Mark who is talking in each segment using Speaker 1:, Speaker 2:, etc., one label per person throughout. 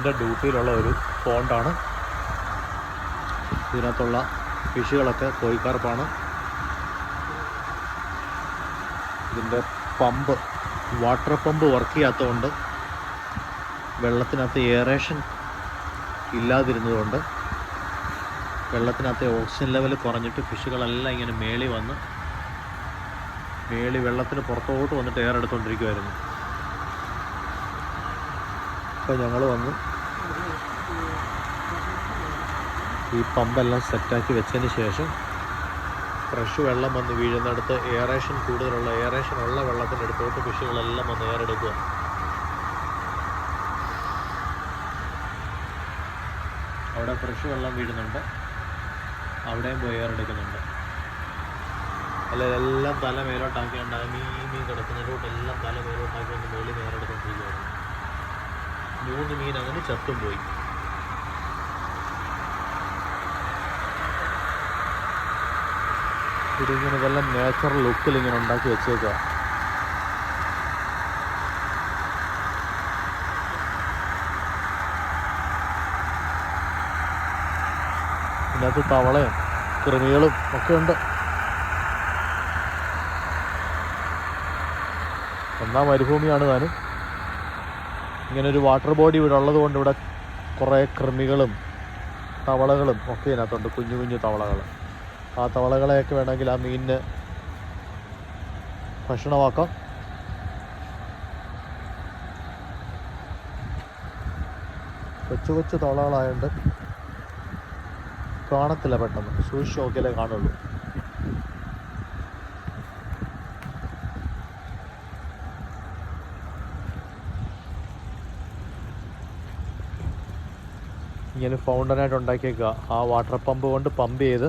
Speaker 1: ഫിഷിൻ്റെ ഡ്യൂട്ടിയിലുള്ള ഒരു പോണ്ടാണ്. ഇതിനകത്തുള്ള ഫിഷുകളൊക്കെ കോഴിക്കാർപ്പാണ്. ഇതിൻ്റെ പമ്പ്, വാട്ടർ പമ്പ് വർക്ക് ചെയ്യാത്തതുകൊണ്ട് വെള്ളത്തിനകത്ത് എയറേഷൻ ഇല്ലാതിരുന്നതുകൊണ്ട് വെള്ളത്തിനകത്തെ ഓക്സിജൻ ലെവൽ കുറഞ്ഞിട്ട് ഫിഷുകളെല്ലാം ഇങ്ങനെ മേളി വെള്ളത്തിന് പുറത്തോട്ട് വന്നിട്ട് എയർ എടുത്തുകൊണ്ടിരിക്കുമായിരുന്നു. അപ്പോൾ ഞങ്ങൾ വന്ന് ഈ പമ്പെല്ലാം സെറ്റാക്കി വെച്ചതിന് ശേഷം ഫ്രഷ് വെള്ളം വന്ന് വീഴുന്നിടത്ത് എയറേഷൻ ഉള്ള വെള്ളത്തിൻ്റെ അടുത്തോട്ട് ഫിഷുകളെല്ലാം വന്ന് എയർ എടുക്കുക. അവിടെ ഫ്രഷ് വെള്ളം വീഴുന്നുണ്ട്, അവിടെയും പോയി എയർ എടുക്കുന്നുണ്ട്. അല്ല എല്ലാം തല മേലോട്ടാക്കിയുണ്ട്, മീൻ കിടക്കുന്നതിലോട്ട് എല്ലാം തല മേലോട്ടാക്കി ഒന്ന് മേളിൽ എയർ എടുത്തുകൊണ്ടിരിക്കുകയായിരുന്നു. 3 മീൻ അങ്ങനെ ചത്തും പോയി. ഇതിങ്ങനെ ഇതെല്ലാം നാച്ചുറൽ ലുക്കിൽ ഇങ്ങനെ ഉണ്ടാക്കി വെച്ചേക്കുക. ഇതിനകത്ത് തവളയും കൃമികളും ഒക്കെ ഉണ്ട്. ഒന്നാം മരുഭൂമിയാണ് താനും. ഇങ്ങനൊരു വാട്ടർ ബോഡി ഇവിടെ ഉള്ളത് കൊണ്ട് ഇവിടെ കുറേ കൃമികളും തവളകളും ഒക്കെ ഇതിനകത്തുണ്ട്, കുഞ്ഞു കുഞ്ഞു തവളകൾ. ആ തവളകളെയൊക്കെ വേണമെങ്കിൽ ആ മീനിന് ഭക്ഷണമാക്കാം. കൊച്ചു കൊച്ചു തവളകളായതുകൊണ്ട് കാണത്തില്ല, പെട്ടെന്ന് സൂക്ഷിച്ച് നോക്കിയാലേ കാണുള്ളൂ. ഇങ്ങനെ ഫൗണ്ടനായിട്ട് ഉണ്ടാക്കിയേക്കുക. ആ വാട്ടർ പമ്പ് കൊണ്ട് പമ്പ് ചെയ്ത്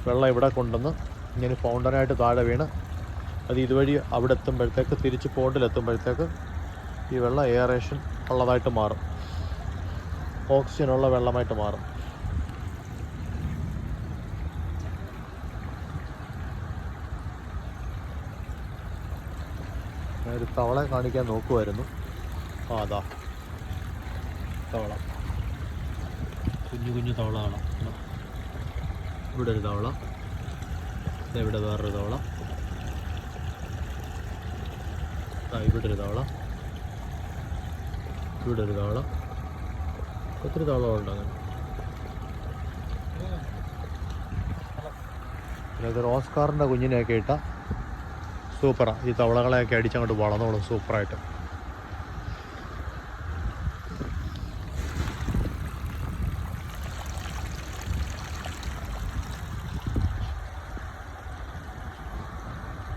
Speaker 1: വെള്ളം ഇവിടെ കൊണ്ടുവന്ന് ഇങ്ങനെ ഫൗണ്ടനായിട്ട് താഴെ വീണ് അത് ഇതുവഴി അവിടെ എത്തുമ്പോഴത്തേക്ക് തിരിച്ച് പോണ്ടിലെത്തുമ്പോഴത്തേക്ക് ഈ വെള്ളം എയറേഷൻ ഉള്ളതായിട്ട് മാറും, ഓക്സിജനുള്ള വെള്ളമായിട്ട് മാറും. ഒരു തവളെ കാണിക്കാൻ നോക്കുമായിരുന്നു. അതാ തവള, കുഞ്ഞു കുഞ്ഞു തവള കാണാം. ഇവിടെ ഒരു തവള, ഇവിടെ വേറൊരു തവള, ഇവിടെ ഒരു തവള, ഇവിടെ ഒരു തവള. ഒത്തിരി തവളകളുണ്ട് അങ്ങനെ. പിന്നെ ഓസ്കാറിൻ്റെ കുഞ്ഞിനെയൊക്കെ ഇട്ട സൂപ്പറാണ്. ഈ തവളകളെയൊക്കെ അടിച്ചങ്ങോട്ട് വളർന്നോളും സൂപ്പറായിട്ട്.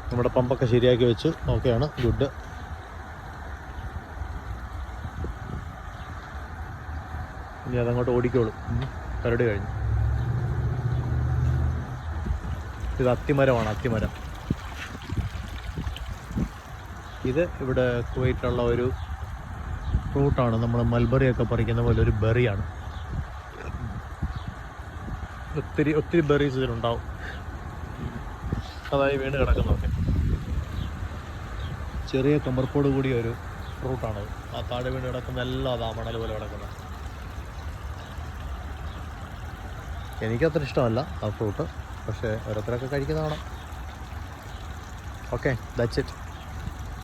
Speaker 1: നമ്മുടെ പമ്പൊക്കെ ശരിയാക്കി വെച്ചു. ഓക്കെയാണ്, ഗുഡ്. ഇനി അതങ്ങോട്ട് ഓടിക്കോളും. കരട് കഴിഞ്ഞു. ഇത് അത്തിമരമാണ്, അത്തിമരം. ഇത് ഇവിടെ കുവൈറ്റിലുള്ള ഒരു ഫ്രൂട്ടാണ്. നമ്മൾ മൽബറിയൊക്കെ പറിക്കുന്ന പോലെ ഒരു ബെറിയാണ്. ഒത്തിരി ബെറീസ് ഇതിലുണ്ടാവും. അതായി വീണ് കിടക്കുന്നതൊക്കെ ചെറിയ കമ്പർപ്പോട് കൂടിയ ഒരു ഫ്രൂട്ടാണത്. ആ താഴെ വീണ് കിടക്കുന്ന എല്ലാം അതാ മണൽ പോലെ കിടക്കുന്നത്. എനിക്കത്ര ഇഷ്ടമല്ല ആ ഫ്രൂട്ട്, പക്ഷേ ഓരോരുത്തരൊക്കെ കഴിക്കുന്നതാണ്. Okay, that's it.